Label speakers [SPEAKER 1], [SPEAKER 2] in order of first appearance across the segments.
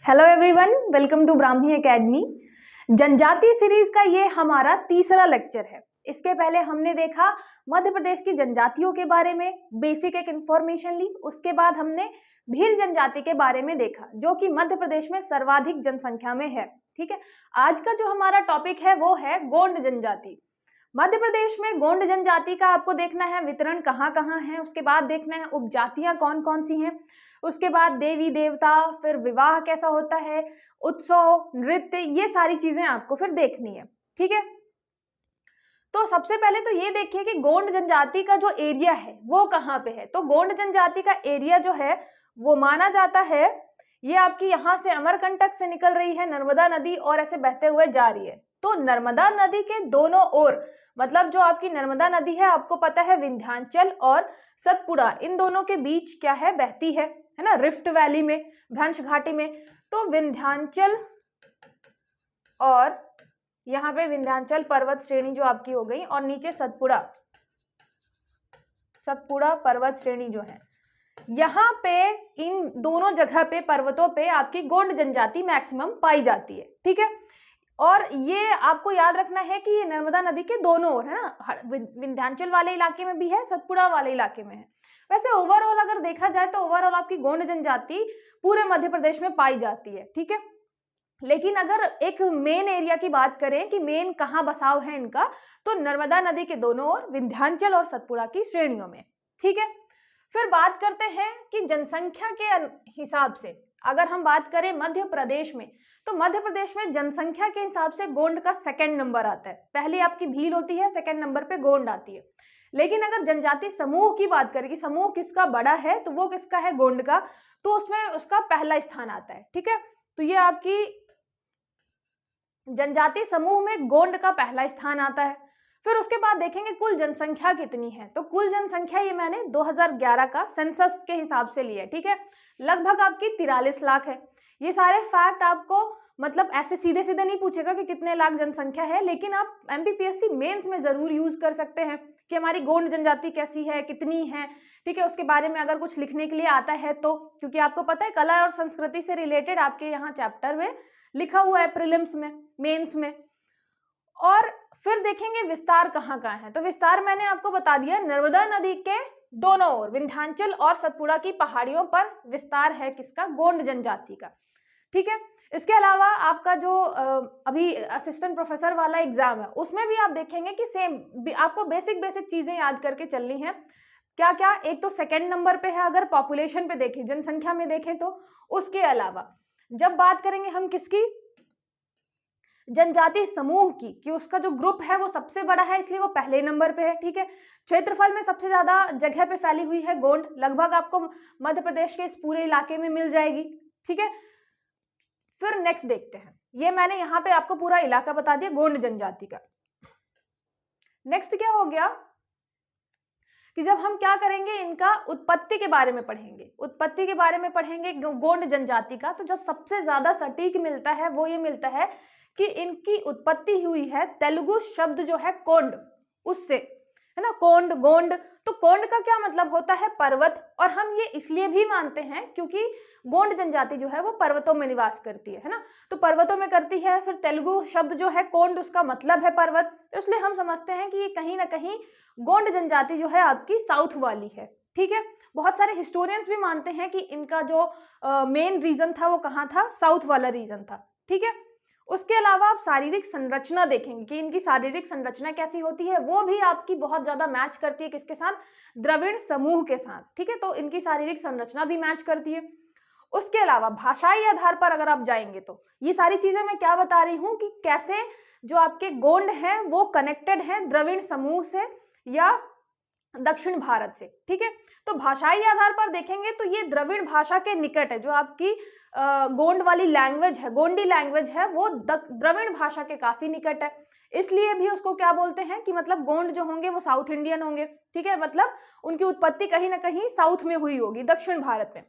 [SPEAKER 1] Hello everyone, welcome to Brahmi academy. जनजाति series का ये हमारा तीसरा लेक्चर है। इसके पहले हमने देखा मध्य प्रदेश की जनजातियों के बारे में, बेसिक एक इंफॉर्मेशन ली। उसके बाद हमने भील जनजाति के बारे में देखा, जो कि मध्य प्रदेश में सर्वाधिक जनसंख्या में है। ठीक है, आज का जो हमारा टॉपिक है वो है गोंड जनजाति। मध्य प्रदेश में गोंड जनजाति का आपको देखना है वितरण कहाँ कहाँ है, उसके बाद देखना है उपजातियां कौन कौन सी हैं, उसके बाद देवी देवता, फिर विवाह कैसा होता है, उत्सव, नृत्य, ये सारी चीजें आपको फिर देखनी है। ठीक है, तो सबसे पहले तो ये देखिए कि गोंड जनजाति का जो एरिया है वो कहाँ पे है। तो गोंड जनजाति का एरिया जो है वो माना जाता है, ये आपकी यहाँ से अमरकंटक से निकल रही है नर्मदा नदी और ऐसे बहते हुए जा रही है। तो नर्मदा नदी के दोनों ओर, मतलब जो आपकी नर्मदा नदी है, आपको पता है विंध्याचल और सतपुड़ा, इन दोनों के बीच क्या है, बहती है ना, रिफ्ट वैली में, भ्रंश घाटी में। तो विंध्याचल और यहाँ पे विंध्याचल पर्वत श्रेणी जो आपकी हो गई, और नीचे सतपुड़ा पर्वत श्रेणी जो है, यहाँ पे इन दोनों जगह पे पर्वतों पे आपकी गोंड जनजाति मैक्सिमम पाई जाती है। ठीक है, और ये आपको याद रखना है कि ये नर्मदा नदी के दोनों ओर है ना, विंध्याचल वाले इलाके में भी है, सतपुड़ा वाले इलाके में है। वैसे ओवरऑल अगर देखा जाए तो ओवरऑल आपकी गोंड जनजाति पूरे मध्य प्रदेश में पाई जाती है। ठीक है, लेकिन अगर एक मेन एरिया की बात करें कि मेन कहाँ बसाव है इनका, तो नर्मदा नदी के दोनों ओर विंध्याचल और सतपुड़ा की श्रेणियों में। ठीक है, फिर बात करते हैं कि जनसंख्या के हिसाब से अगर हम बात करें मध्य प्रदेश में, तो मध्य प्रदेश में जनसंख्या के हिसाब से गोंड का सेकंड नंबर आता है। पहले आपकी भील होती है, सेकंड नंबर पे गोंड आती है। लेकिन अगर जनजाति समूह की बात करें कि समूह किसका बड़ा है, तो वो किसका है, गोंड का, तो उसमें उसका पहला स्थान आता है। ठीक है, तो ये आपकी जनजाति समूह में गोंड का पहला स्थान आता है। फिर उसके बाद देखेंगे कुल जनसंख्या कितनी है। तो कुल जनसंख्या ये मैंने 2011 का सेंसस के हिसाब से लिया है। ठीक है, लगभग आपकी 43 लाख है। ये सारे फैक्ट आपको मतलब ऐसे सीधे सीधे नहीं पूछेगा कि कितने लाख जनसंख्या है, लेकिन आप एमपीपीएससी मेंस में जरूर यूज कर सकते हैं कि हमारी गोंड जनजाति कैसी है, कितनी है। ठीक है, उसके बारे में अगर कुछ लिखने के लिए आता है तो, क्योंकि आपको पता है कला और संस्कृति से रिलेटेड आपके यहाँ चैप्टर में लिखा हुआ है प्रीलिम्स में, मेंस में। और फिर देखेंगे विस्तार कहाँ कहाँ है। तो विस्तार मैंने आपको बता दिया, नर्मदा नदी के दोनों ओर विंध्याचल और सतपुड़ा की पहाड़ियों पर विस्तार है किसका, गोंड जनजाति का। ठीक है, इसके अलावा आपका जो अभी असिस्टेंट प्रोफेसर वाला एग्जाम है, उसमें भी आप देखेंगे कि सेम आपको बेसिक चीजें याद करके चलनी है। क्या क्या, एक तो सेकंड नंबर पे है अगर पॉपुलेशन पे देखें, जनसंख्या में देखें तो। उसके अलावा जब बात करेंगे हम किसकी, जनजाति समूह की, कि उसका जो ग्रुप है वो सबसे बड़ा है, इसलिए वो पहले नंबर पे है। ठीक है, क्षेत्रफल में सबसे ज्यादा जगह पे फैली हुई है गोंड, लगभग आपको मध्य प्रदेश के इस पूरे इलाके में मिल जाएगी। ठीक है, फिर नेक्स्ट देखते हैं, ये मैंने यहाँ पे आपको पूरा इलाका बता दिया गोंड जनजाति का। नेक्स्ट क्या हो गया कि जब हम क्या करेंगे, इनका उत्पत्ति के बारे में पढ़ेंगे, उत्पत्ति के बारे में पढ़ेंगे गोंड जनजाति का। तो जो सबसे ज्यादा सटीक मिलता है वो ये मिलता है कि इनकी उत्पत्ति हुई है तेलुगु शब्द जो है कोंड, उससे, है ना, कोंड, गोंड। तो कोंड का क्या मतलब होता है, पर्वत। और हम ये इसलिए भी मानते हैं क्योंकि गोंड जनजाति जो है वो पर्वतों में निवास करती है ना, तो पर्वतों में करती है। फिर तेलुगु शब्द जो है कोंड, उसका मतलब है पर्वत, तो इसलिए हम समझते हैं कि ये कहीं ना कहीं गोंड जनजाति जो है आपकी साउथ वाली है। ठीक है, बहुत सारे हिस्टोरियंस भी मानते हैं कि इनका जो मेन रीजन था वो कहाँ था, साउथ वाला रीजन था। ठीक है, उसके अलावा आप शारीरिक संरचना देखेंगे कि इनकी शारीरिक संरचना कैसी होती है, वो भी आपकी बहुत ज्यादा मैच करती है किसके साथ, द्रविड़ समूह के साथ। ठीक है, तो इनकी शारीरिक संरचना भी मैच करती है। उसके अलावा भाषाई आधार पर अगर आप जाएंगे तो ये सारी चीजें मैं क्या बता रही हूँ कि कैसे जो आपके गोंड हैं वो कनेक्टेड हैं द्रविड़ समूह से या दक्षिण भारत से। ठीक है, तो भाषाई आधार पर देखेंगे तो ये द्रविड़ भाषा के निकट है। जो आपकी गोंड वाली लैंग्वेज है, गोंडी लैंग्वेज है, वो द्रविड़ भाषा के काफी निकट है, इसलिए भी उसको क्या बोलते हैं कि मतलब गोंड जो होंगे वो साउथ इंडियन होंगे। ठीक है, मतलब उनकी उत्पत्ति कहीं ना कहीं साउथ में हुई होगी, दक्षिण भारत में।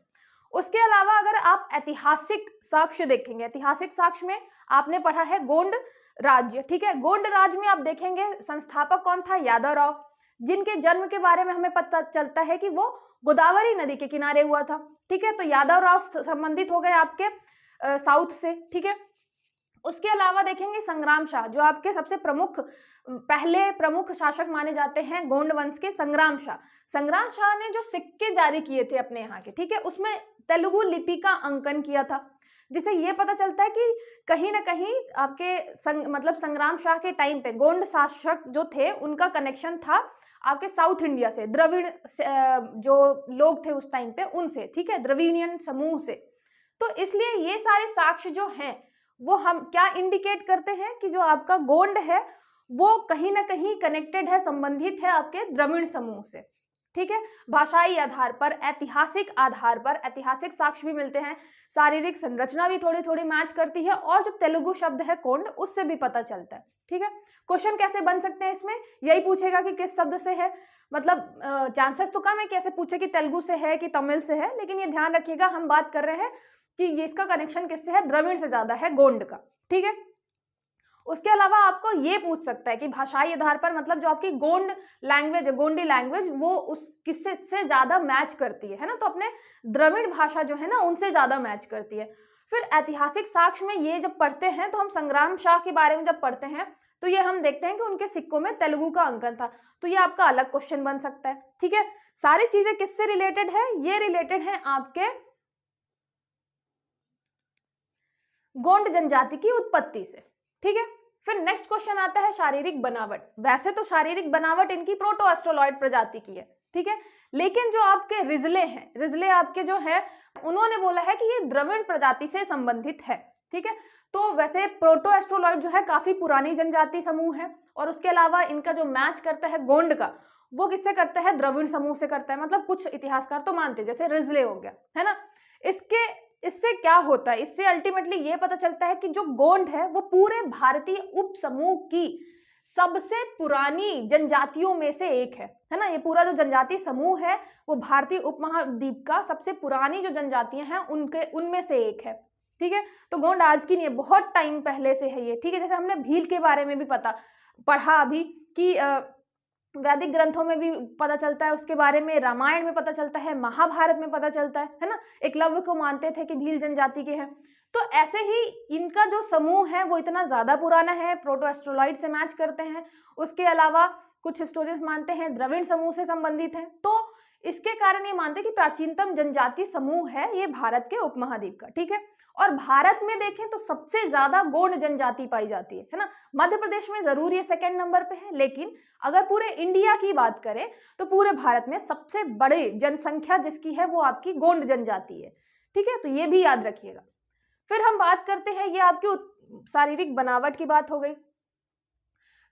[SPEAKER 1] उसके अलावा अगर आप ऐतिहासिक साक्ष्य देखेंगे, ऐतिहासिक साक्ष्य में आपने पढ़ा है गोंड राज्य। ठीक है, गोंड राज्य में आप देखेंगे संस्थापक कौन था, यादव राव, जिनके जन्म के बारे में हमें पता चलता है कि वो गोदावरी नदी के किनारे हुआ था। ठीक है, तो यादव राव संबंधित हो गए आपके साउथ से, ठीक है। उसके अलावा देखेंगे संग्राम शाह, जो आपके सबसे पहले प्रमुख शासक माने जाते हैं गोंड वंश के, संग्राम शाह। संग्राम शाह ने जो सिक्के जारी किए थे अपने यहाँ के, ठीक है, उसमें तेलुगु लिपि का अंकन किया था, जिससे ये पता चलता है कि कहीं ना कहीं आपके मतलब संग्राम शाह के टाइम पे गोंड शासक जो थे उनका कनेक्शन था आपके साउथ इंडिया से, द्रविड़ जो लोग थे उस टाइम पे उनसे, ठीक है, द्रविड़ियन समूह से। तो इसलिए ये सारे साक्ष्य जो हैं वो हम क्या इंडिकेट करते हैं कि जो आपका गोंड है वो कहीं ना कहीं कनेक्टेड है, संबंधित है आपके द्रविड़ समूह से, ठीक है। भाषाई आधार पर, ऐतिहासिक आधार पर, ऐतिहासिक साक्ष्य भी मिलते हैं, शारीरिक संरचना भी थोड़ी थोड़ी मैच करती है, और जो तेलुगु शब्द है कोंड उससे भी पता चलता है, ठीक है। क्वेश्चन कैसे बन सकते हैं इसमें, यही पूछेगा कि किस शब्द से है, मतलब चांसेस तो कम है कैसे पूछे कि तेलुगु से है कि तमिल से है, लेकिन ये ध्यान रखिएगा हम बात कर रहे हैं कि ये इसका कनेक्शन किससे है, द्रविड़ से ज्यादा है गोंड का, ठीक है। उसके अलावा आपको ये पूछ सकता है कि भाषाई आधार पर, मतलब जो आपकी गोंड लैंग्वेज है, गोंडी लैंग्वेज, वो उस किससे से ज्यादा मैच करती है ना, तो अपने द्रविड़ भाषा जो है ना उनसे ज्यादा मैच करती है। फिर ऐतिहासिक साक्ष्य में ये जब पढ़ते हैं तो हम संग्राम शाह के बारे में जब पढ़ते हैं तो ये हम देखते हैं कि उनके सिक्कों में तेलुगु का अंकन था, तो ये आपका अलग क्वेश्चन बन सकता है, ठीक है। सारी चीजें किससे रिलेटेड है, ये रिलेटेड है आपके गोंड जनजाति की उत्पत्ति से, ठीक है। फिर नेक्स्ट क्वेश्चन आता है शारीरिक बनावट। वैसे तो शारीरिक बनावट इनकी प्रोटो एस्ट्रोलॉइड प्रजाति की है, ठीक है, लेकिन जो आपके रिजले हैं, रिजले आपके जो है उन्होंने बोला है कि ये द्रविड़ प्रजाति से संबंधित है, ठीक है। तो वैसे प्रोटो एस्ट्रोलॉइड जो है काफी पुरानी जनजाति समूह है, और उसके अलावा इनका जो मैच करता है गोंड का वो किससे करता है, द्रविड़ समूह से करता है, मतलब कुछ इतिहासकार तो मानते हैं, जैसे रिजले हो गया, है ना। इससे क्या होता है, इससे अल्टीमेटली ये पता चलता है कि जो गोंड है वो पूरे भारतीय उप समूह की सबसे पुरानी जनजातियों में से एक है ना। ये पूरा जो जनजाति समूह है वो भारतीय उपमहाद्वीप का सबसे पुरानी जो जनजातियां हैं उनमें से एक है, ठीक है। तो गोंड आज की नहीं है, बहुत टाइम पहले से है ये, ठीक है। जैसे हमने भील के बारे में भी पढ़ा अभी कि वैदिक ग्रंथों में भी पता चलता है उसके बारे में, रामायण में पता चलता है, महाभारत में पता चलता है ना। एकलव्य को मानते थे कि भील जनजाति के हैं। तो ऐसे ही इनका जो समूह है वो इतना ज्यादा पुराना है, प्रोटो एस्ट्रोलॉइड से मैच करते हैं। उसके अलावा कुछ हिस्टोरियंस मानते हैं द्रविड़ समूह से संबंधित है। तो इसके कारण ये मानते हैं कि प्राचीनतम जनजाति समूह है ये भारत के उपमहाद्वीप का, ठीक है। और भारत में देखें तो सबसे ज्यादा गोंड जनजाति पाई जाती है ना। मध्य प्रदेश में जरूर ये सेकेंड नंबर पे है, लेकिन अगर पूरे इंडिया की बात करें तो पूरे भारत में सबसे बड़ी जनसंख्या जिसकी है वो आपकी गोंड जनजाति है, ठीक है। तो ये भी याद रखिएगा। फिर हम बात करते हैं, ये आपकी शारीरिक बनावट की बात हो गई।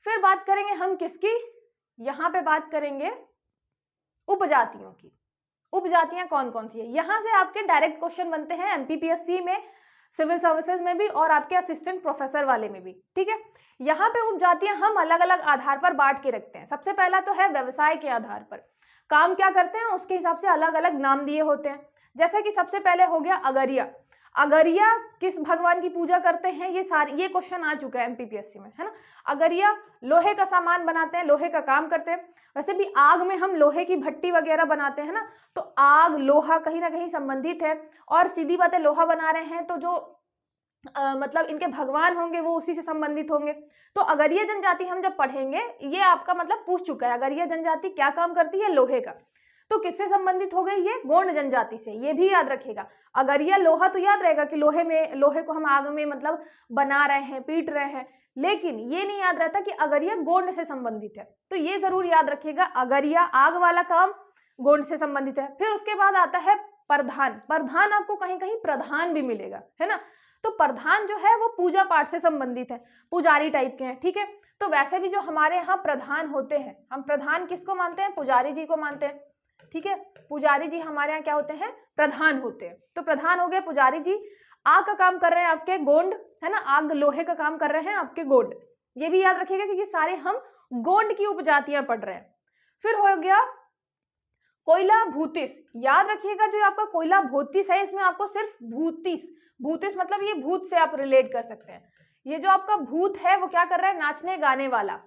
[SPEAKER 1] फिर बात करेंगे हम किसकी, यहाँ पे बात करेंगे उपजातियों की। उपजातियां कौन कौन सी है, यहाँ से आपके डायरेक्ट क्वेश्चन बनते हैं एमपीपीएससी में, सिविल सर्विसेज में भी, और आपके असिस्टेंट प्रोफेसर वाले में भी, ठीक है। यहाँ पे उपजातियां हम अलग अलग आधार पर बांट के रखते हैं। सबसे पहला तो है व्यवसाय के आधार पर, काम क्या करते हैं उसके हिसाब से अलग अलग नाम दिए होते हैं। जैसे कि सबसे पहले हो गया अगरिया। अगरिया किस भगवान की पूजा करते हैं, ये क्वेश्चन आ चुका है एमपीपीएससी में, है ना। अगरिया लोहे का सामान बनाते हैं, लोहे का काम करते हैं। वैसे भी आग में हम लोहे की भट्टी वगैरह बनाते हैं ना, तो आग लोहा कहीं ना कहीं संबंधित है। और सीधी बात है, लोहा बना रहे हैं तो जो मतलब इनके भगवान होंगे वो उसी से संबंधित होंगे। तो अगरिया जनजाति हम जब पढ़ेंगे, ये आपका मतलब पूछ चुका है अगरिया जनजाति क्या काम करती है, लोहे का। तो किससे संबंधित हो गई, ये गोंड जनजाति से, ये भी याद रखिएगा। अगरिया लोहा तो याद रहेगा कि लोहे को हम आग में मतलब बना रहे हैं, पीट रहे हैं, लेकिन ये नहीं याद रहता कि अगरिया गोंड से संबंधित है। तो ये जरूर याद रखिएगा, अगरिया आग वाला काम गोंड से संबंधित है। फिर उसके बाद आता है प्रधान। प्रधान आपको कहीं कहीं प्रधान भी मिलेगा, है ना। तो प्रधान जो है वो पूजा पाठ से संबंधित है, पुजारी टाइप के हैं, ठीक है। तो वैसे भी जो हमारे यहाँ प्रधान होते हैं, हम प्रधान किसको मानते हैं, पुजारी जी को मानते हैं, ठीक है। पुजारी जी हमारे यहाँ क्या होते हैं, प्रधान होते हैं। तो प्रधान हो गए पुजारी जी, आग का काम कर रहे हैं आपके गोंड, है ना, आग लोहे का काम कर रहे हैं आपके गोंड। ये भी याद रखिएगा कि सारे हम गोंड की उपजातियां पढ़ रहे हैं। फिर हो गया कोयला भूतिस। याद रखिएगा जो आपका कोयला भूतिस है, इसमें आपको सिर्फ भूतिस, भूतिस मतलब ये भूत से आप रिलेट कर सकते हैं। ये जो आपका भूत है वो क्या कर रहा है, नाचने गाने वाला।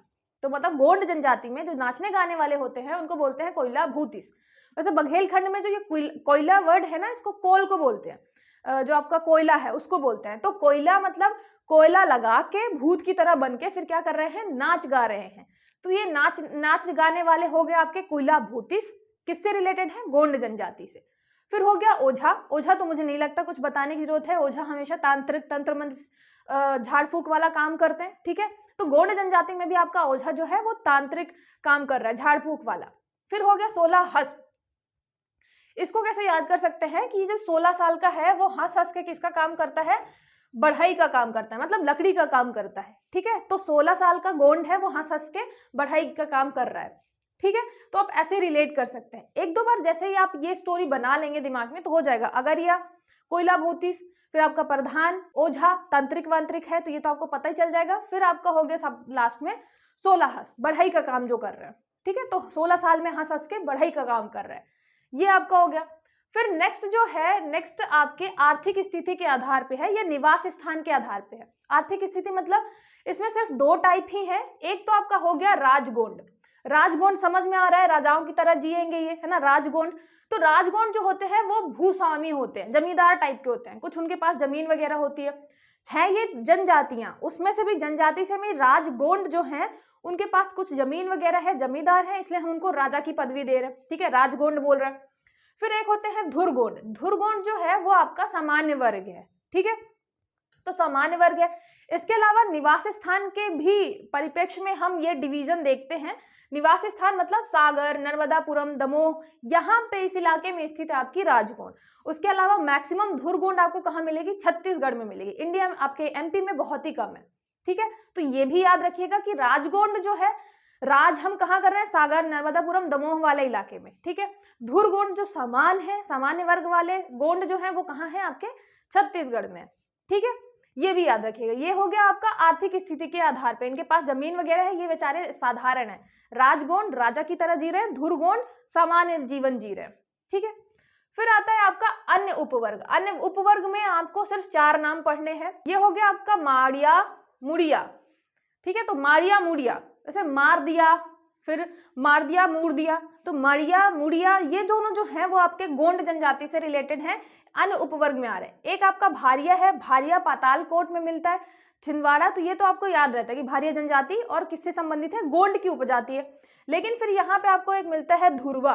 [SPEAKER 1] तो मतलब गोंड जनजाति में जो नाचने गाने वाले होते हैं उनको बोलते हैं कोयला भूतिस। वैसे बघेलखंड में जो ये कोयला वर्ड है ना, इसको कोल को बोलते हैं। जो आपका कोयला है उसको बोलते हैं। तो कोयला मतलब कोयला लगा के भूत की तरह बन के फिर क्या कर रहे हैं, नाच गा रहे हैं। तो ये नाच गाने वाले हो गए आपके कोयला भूतिस, किससे रिलेटेड है, गोंड जनजाति से। फिर हो गया ओझा। ओझा तो मुझे नहीं लगता कुछ बताने की जरूरत है, ओझा हमेशा तांत्रिक तंत्र मंत्र झाड़ फूक वाला काम करते हैं, ठीक है। तो गोंड जनजाति में भी आपका ओझा जो है वो तांत्रिक काम कर रहा है, झाड़ फूक वाला। फिर हो गया 16 हंस। इसको कैसे याद कर सकते हैं कि जो 16 साल का है वो हंस हंस के किसका काम करता है, बढ़ई का काम करता है, मतलब लकड़ी का काम करता है, ठीक है। तो 16 साल का गोंड है वो हंस हंस के बढ़ई का काम कर रहा है, ठीक है। तो आप ऐसे रिलेट कर सकते हैं। एक दो बार जैसे ही आप ये स्टोरी बना लेंगे दिमाग में तो हो जाएगा। अगरिया, कोयला भूतिस, फिर आपका प्रधान, ओझा, तांत्रिक वांत्रिक है, तो ये तो आपको पता ही चल जाएगा। फिर आपका हो गया सब लास्ट में 16 हंस, बढ़ई का काम जो कर रहे हैं, ठीक है। तो 16 साल में हंस हंस के बढ़ई का काम कर रहा है, ये आपका हो गया। फिर नेक्स्ट जो है, नेक्स्ट आपके आर्थिक स्थिति के आधार पे है या निवास स्थान के आधार पे है। आर्थिक स्थिति मतलब इसमें सिर्फ 2 टाइप ही है। एक तो आपका हो गया राजगोंड। राजगोंड समझ में आ रहा है, राजाओं की तरह जिएंगे ये, है ना, राजगोंड। तो राजगोंड जो होते हैं वो भूस्वामी होते हैं, जमींदार टाइप के होते हैं, कुछ उनके पास जमीन वगैरह होती है ये जनजातियां। उसमें से भी जनजाति से भी राजगोंड जो है उनके पास कुछ जमीन वगैरह है, जमींदार है, इसलिए हम उनको राजा की पदवी दे रहे हैं, ठीक है, राजगोंड बोल रहे हैं। फिर एक होते हैं धुरगोंड। धुरगोंड जो है वो आपका सामान्य वर्ग है, ठीक है। तो सामान्य वर्ग है। इसके अलावा निवास स्थान के भी परिप्रेक्ष्य में हम ये डिवीजन देखते हैं। निवास स्थान मतलब सागर, नर्मदापुरम, दमोह, यहाँ पे इस इलाके में स्थित है आपकी राजगोंड। उसके अलावा मैक्सिमम धुरगोंड आपको कहाँ मिलेगी, छत्तीसगढ़ में मिलेगी। इंडिया में आपके एमपी में बहुत ही कम है, ठीक है। तो ये भी याद रखिएगा कि राजगोंड जो है, राज हम कहाँ कर रहे हैं, सागर, नर्मदापुरम, दमोह वाले इलाके में, ठीक है। धुरगोंड जो समान है, सामान्य वर्ग वाले गोंड जो है वो कहाँ है, आपके छत्तीसगढ़ में, ठीक है। ये भी याद रखिएगा। ये हो गया आपका आर्थिक स्थिति के आधार पे, इनके पास जमीन वगैरह है, ये बेचारे साधारण है। राजगोंड राजा की तरह जी रहे हैं, धुरगोंड सामान्य जीवन जी रहे हैं, ठीक है। फिर आता है आपका अन्य उपवर्ग। अन्य उपवर्ग में आपको सिर्फ 4 नाम पढ़ने हैं। ये हो गया आपका माड़िया मुड़िया, ठीक है। तो माड़िया मुड़िया, जैसे मार दिया, फिर मार दिया, मूर दिया, तो माड़िया मुड़िया ये दोनों जो है वो आपके गोंड जनजाति से रिलेटेड हैं, अन्य उपवर्ग में आ रहे हैं। एक आपका भारिया है, भारिया पातालकोट में मिलता है। छिंदवाड़ा, तो ये तो आपको याद रहता है कि भारिया जनजाति और किससे संबंधित है, गोंड की उपजाति है। लेकिन फिर यहाँ पे आपको एक मिलता है धुरवा।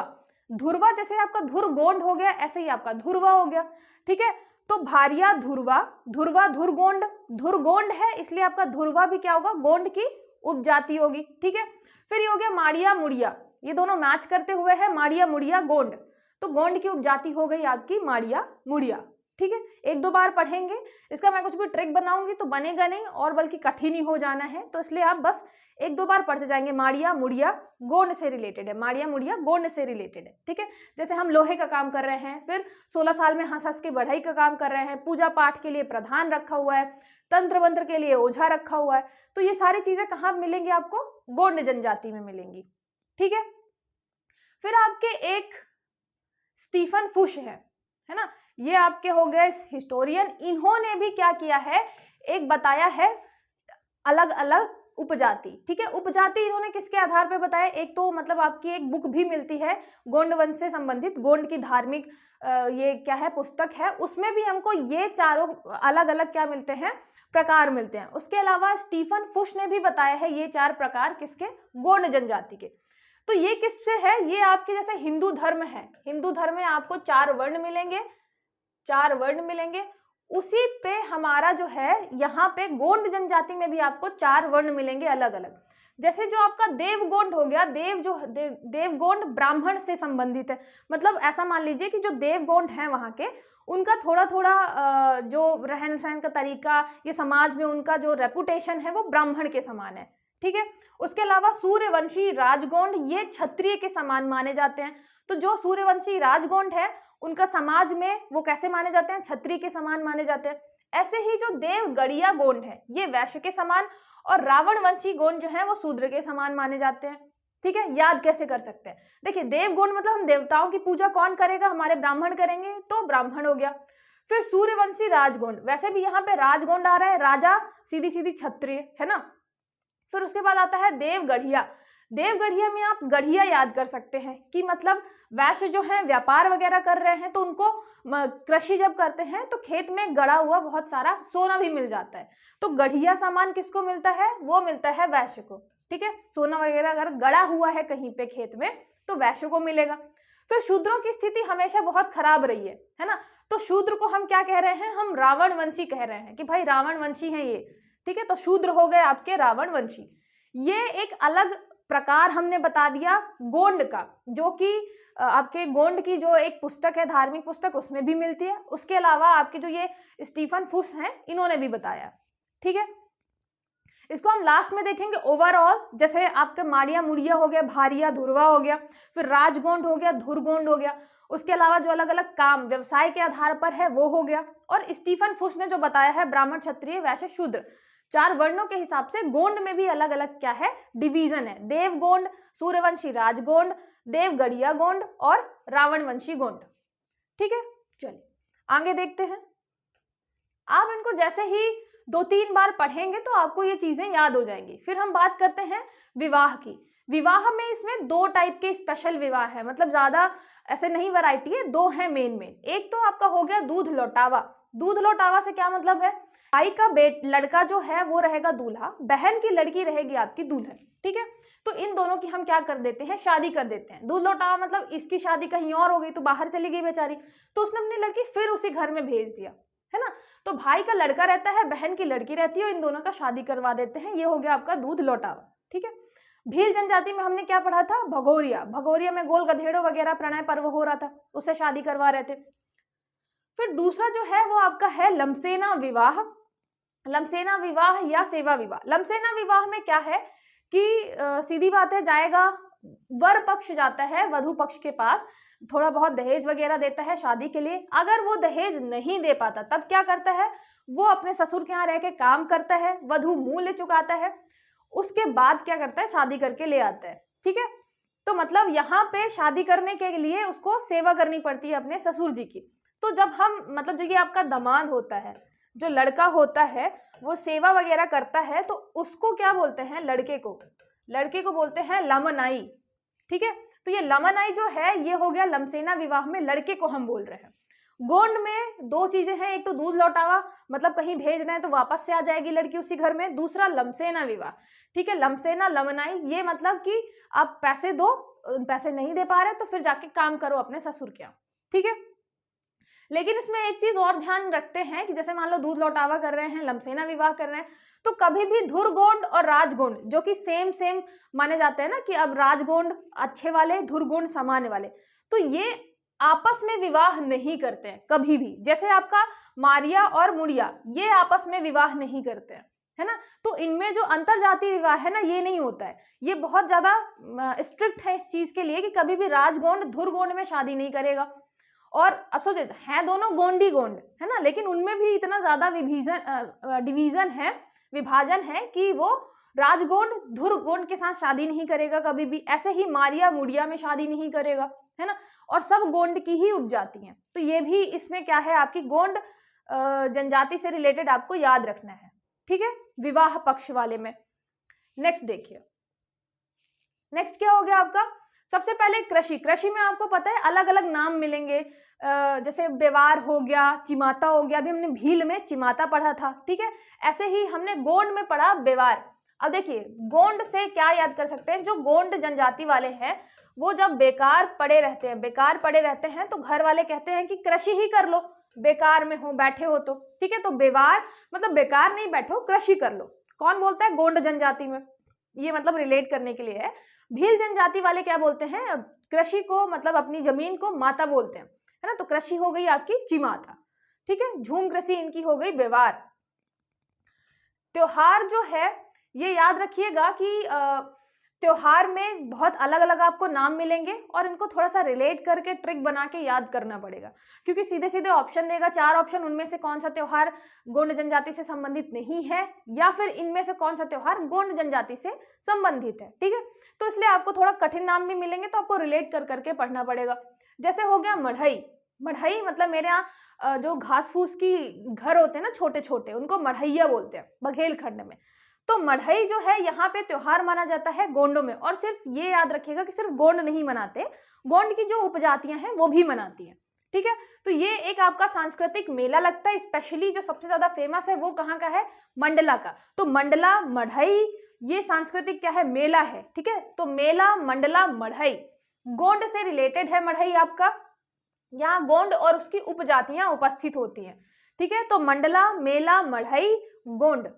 [SPEAKER 1] धुरवा जैसे आपका धुर गोंड हो गया, ऐसे ही आपका धुरवा हो गया, ठीक है। तो भारिया धुरवा, धुरवा धुरगोंड, धुरगोंड है इसलिए आपका धुरवा भी क्या होगा, गोंड की उपजाति होगी, ठीक है। फिर ये हो गया माड़िया मुड़िया, ये दोनों मैच करते हुए है, माड़िया मुड़िया गोंड, तो गोंड की उपजाति हो गई आपकी माड़िया मुड़िया, ठीक है। 1-2 बार पढ़ेंगे, इसका मैं कुछ भी ट्रिक बनाऊंगी तो बनेगा नहीं और बल्कि कठिन ही हो जाना है, तो इसलिए आप बस 1-2 बार पढ़ते जाएंगे। माड़िया मुड़िया गोंड से रिलेटेड है, माड़िया मुड़िया गोंड से रिलेटेड है, ठीक है। जैसे हम लोहे का काम कर रहे हैं, फिर 16 साल में हंस हंस के बढ़ई का काम कर रहे हैं, पूजा पाठ के लिए प्रधान रखा हुआ है, तंत्र मंत्र के लिए ओझा रखा हुआ है, तो ये सारी चीजें कहाँ मिलेंगी आपको, गोंड जनजाति में मिलेंगी, ठीक है। फिर आपके एक स्टीफन फुश है ना, ये आपके हो गए हिस्टोरियन। इन्होंने भी क्या किया है, एक बताया है अलग अलग उपजाति, ठीक है। उपजाति इन्होंने किसके आधार पर बताया, एक तो मतलब आपकी एक बुक भी मिलती है गोंड वंश से संबंधित, गोंड की धार्मिक ये क्या है पुस्तक है, उसमें भी हमको ये चारों अलग अलग क्या मिलते हैं, प्रकार मिलते हैं। उसके अलावा स्टीफन फुश ने भी बताया है ये 4 प्रकार किसके, गोंड जनजाति के। तो ये किससे है, ये आपके जैसे हिंदू धर्म है, हिंदू धर्म में आपको 4 वर्ण मिलेंगे, 4 वर्ण मिलेंगे, उसी पे हमारा जो है यहाँ पे गोंड जनजाति में भी आपको 4 वर्ण मिलेंगे अलग अलग। जैसे जो आपका देवगोंड हो गया, देवगोंड ब्राह्मण से संबंधित है, मतलब ऐसा मान लीजिए कि जो देवगोंड है वहाँ के, उनका थोड़ा थोड़ा जो रहन सहन का तरीका, ये समाज में उनका जो रेपुटेशन है वो ब्राह्मण के समान है, ठीक है। उसके अलावा सूर्यवंशी राजगोंड ये क्षत्रिय के समान माने जाते हैं। तो जो सूर्यवंशी राजगोंड है उनका समाज में वो कैसे माने जाते हैं, क्षत्रिय के समान माने जाते हैं। ऐसे ही जो देवगढ़िया गोंड है ये वैश्य के समान, और रावण वंशी गोंड जो है वो शूद्र के समान माने जाते हैं, ठीक है। याद कैसे कर सकते हैं, देखिए देवगोंड मतलब हम देवताओं की पूजा कौन करेगा, हमारे ब्राह्मण करेंगे, तो ब्राह्मण हो गया। फिर सूर्यवंशी राजगोंड, वैसे भी यहाँ पे राजगोंड आ रहा है, राजा सीधी सीधी क्षत्रिय है ना। फिर उसके बाद आता है देवगढ़िया। देवगढ़िया में आप गढ़िया याद कर सकते हैं कि मतलब वैश्य जो है व्यापार वगैरह कर रहे हैं, तो उनको कृषि जब करते हैं तो खेत में गड़ा हुआ बहुत सारा सोना भी मिल जाता है। तो गढ़िया सामान किसको मिलता है? वो मिलता है वैश्य को। ठीक है, सोना वगैरह अगर गड़ा हुआ है कहीं पे खेत में तो वैश्य को मिलेगा। फिर शूद्रों की स्थिति हमेशा बहुत खराब रही है ना। तो शूद्र को हम क्या कह रहे हैं? हम रावण वंशी कह रहे हैं कि भाई रावण वंशी है ये। ठीक है, तो शूद्र हो गए आपके रावण वंशी। ये एक अलग प्रकार हमने बता दिया गोंड का, जो कि आपके गोंड की जो एक पुस्तक है, धार्मिक पुस्तक, उसमें भी मिलती है। उसके अलावा आपके जो ये स्टीफन फुस हैं, इन्होंने भी बताया। ठीक है, इसको हम लास्ट में देखेंगे ओवरऑल। जैसे आपके माड़िया मुड़िया हो गया, भारिया धुरवा हो गया, फिर राजगोंड हो गया, धुरगोंड हो गया। उसके अलावा जो अलग अलग काम व्यवसाय के आधार पर है वो हो गया। और स्टीफन फुस ने जो बताया है ब्राह्मण, क्षत्रिय, वैश्य, शूद्र, 4 वर्णों के हिसाब से गोंड में भी अलग अलग क्या है? डिवीजन है। देवगोंड, सूर्यवंशी राजगोंड, देवगढ़िया गोंड और रावणवंशी गोंड। ठीक है, चलिए आगे देखते हैं। आप इनको जैसे ही 2-3 बार पढ़ेंगे तो आपको ये चीजें याद हो जाएंगी। फिर हम बात करते हैं विवाह की। विवाह में इसमें 2 टाइप के स्पेशल विवाह है, मतलब ज्यादा ऐसे नहीं वैरायटी है, 2 है मेन। एक तो आपका हो गया दूध लौटावा। दूध लौटावा से क्या मतलब है? भाई का लड़का जो है वो रहेगा दूल्हा, बहन की लड़की रहेगी आपकी दुल्हन। ठीक है, तो इन दोनों की हम क्या कर देते हैं? शादी कर देते हैं। दूध लौटावा मतलब इसकी शादी कहीं और हो गई तो बाहर चली गई बेचारी, तो उसने अपनी लड़की फिर उसी घर में भेज दिया, है ना। तो भाई का लड़का रहता है, बहन की लड़की रहती है, और इन दोनों का शादी करवा देते हैं। ये हो गया आपका दूध लौटावा। ठीक है, भील जनजाति में हमने क्या पढ़ा था? भगोरिया। भगोरिया में गोल गधेड़ों वगैरह प्रणय पर्व हो रहा था, उससे शादी करवा रहे थे। फिर दूसरा जो है वो आपका है लमसेना विवाह। लमसेना विवाह या सेवा विवाह। लमसेना विवाह में क्या है कि सीधी बात है, जाएगा वर पक्ष जाता है वधु पक्ष के पास, थोड़ा बहुत दहेज वगैरह देता है शादी के लिए। अगर वो दहेज नहीं दे पाता तब क्या करता है? वो अपने ससुर के यहाँ रह के काम करता है, वधु मूल्य चुकाता है, उसके बाद क्या करता है? शादी करके ले आता है। ठीक है, तो मतलब यहाँ पे शादी करने के लिए उसको सेवा करनी पड़ती है अपने ससुर जी की। तो जब हम मतलब जो ये आपका दामाद होता है, जो लड़का होता है, वो सेवा वगैरह करता है, तो उसको क्या बोलते हैं? लड़के को बोलते हैं लमनाई। ठीक है, तो ये लमनाई जो है ये हो गया लमसेना विवाह में, लड़के को हम बोल रहे हैं। गोंड में 2 चीजें हैं, एक तो दूध लौटावा, मतलब कहीं भेज रहे हैं तो वापस से आ जाएगी लड़की उसी घर में। दूसरा लमसेना विवाह। ठीक है, लमसेना लमनाई, ये मतलब कि आप पैसे दो, पैसे नहीं दे पा रहे तो फिर जाके काम करो अपने ससुर के यहाँ। ठीक है, लेकिन इसमें एक चीज और ध्यान रखते हैं कि जैसे मान लो दूध लौटावा कर रहे हैं, लमसेना विवाह कर रहे हैं, तो कभी भी धुरगोंड और राजगोंड जो कि सेम माने जाते हैं ना, कि अब राजगोंड अच्छे वाले, धुरगोंड सामान्य वाले, तो ये आपस में विवाह नहीं करते हैं कभी भी। जैसे आपका मारिया और मुड़िया, ये आपस में विवाह नहीं करते हैं, है ना। तो इनमें जो अंतरजातीय विवाह है ना, ये नहीं होता है। ये बहुत ज्यादा स्ट्रिक्ट है इस चीज के लिए कि कभी भी राजगोंड धुरगोंड में शादी नहीं करेगा। और अब सोचे है दोनों गोंडी गोंड, है ना, लेकिन उनमें भी इतना ज्यादा डिवीजन है, विभाजन है कि वो राजगोंड धुरगोंड के साथ शादी नहीं करेगा कभी भी। ऐसे ही मारिया मुड़िया में शादी नहीं करेगा, है ना, और सब गोंड की ही उपजाति हैं। तो ये भी इसमें क्या है, आपकी गोंड जनजाति से रिलेटेड आपको याद रखना है। ठीक है, विवाह पक्ष वाले में। नेक्स्ट देखिए, नेक्स्ट क्या हो गया आपका? सबसे पहले कृषि। कृषि में आपको पता है अलग अलग नाम मिलेंगे, जैसे बेवार हो गया, चिमाता हो गया। अभी हमने भील में चिमाता पढ़ा था। ठीक है, ऐसे ही हमने गोंड में पढ़ा बेवार। अब देखिए गोंड से क्या याद कर सकते हैं? जो गोंड जनजाति वाले हैं वो जब बेकार पड़े रहते हैं तो घर वाले कहते हैं कि कृषि ही कर लो, बेकार में हो, बैठे हो तो। ठीक है, तो बेवार मतलब बेकार नहीं बैठो, कृषि कर लो। कौन बोलता है? गोंड जनजाति में। ये मतलब रिलेट करने के लिए है। भील जनजाति वाले क्या बोलते हैं? कृषि को मतलब अपनी जमीन को माता बोलते हैं, है ना। तो कृषि हो गई आपकी चिमाता। ठीक है, झूम कृषि इनकी हो गई बेवार। त्योहार जो है ये याद रखिएगा कि त्योहार में बहुत अलग अलग आपको नाम मिलेंगे और इनको थोड़ा सा रिलेट करके ट्रिक बना के याद करना पड़ेगा, क्योंकि सीधे सीधे ऑप्शन देगा 4 ऑप्शन, उनमें से कौन सा त्योहार गोंड जनजाति से संबंधित नहीं है, या फिर इनमें से कौन सा त्योहार गोंड जनजाति से संबंधित है। ठीक है, तो इसलिए आपको थोड़ा कठिन नाम भी मिलेंगे तो आपको रिलेट कर करके पढ़ना पड़ेगा। जैसे हो गया मढ़ई। मढ़ई मतलब मेरे यहाँ जो घास फूस की घर होते हैं ना छोटे छोटे, उनको मढ़ैया बोलते हैं बघेलखंड में। तो मढ़ई जो है यहाँ पे त्योहार माना जाता है गोंडों में, और सिर्फ ये याद रखिएगा कि सिर्फ गोंड नहीं मनाते, गोंड की जो उपजातियां हैं वो भी मनाती हैं, ठीक है। तो ये एक आपका सांस्कृतिक मेला लगता है, स्पेशली जो सबसे ज्यादा फेमस है वो कहाँ का है, मंडला का। तो मंडला मढ़ई ये सांस्कृतिक क्या है, मेला है, ठीक है। तो मेला मंडला मढ़ई, गोंड से रिलेटेड है मढ़ई आपका, यहाँ गोंड और उसकी उपजातियां उपस्थित होती हैं, ठीक है। तो मंडला, मेला, मढ़ई, गोंड,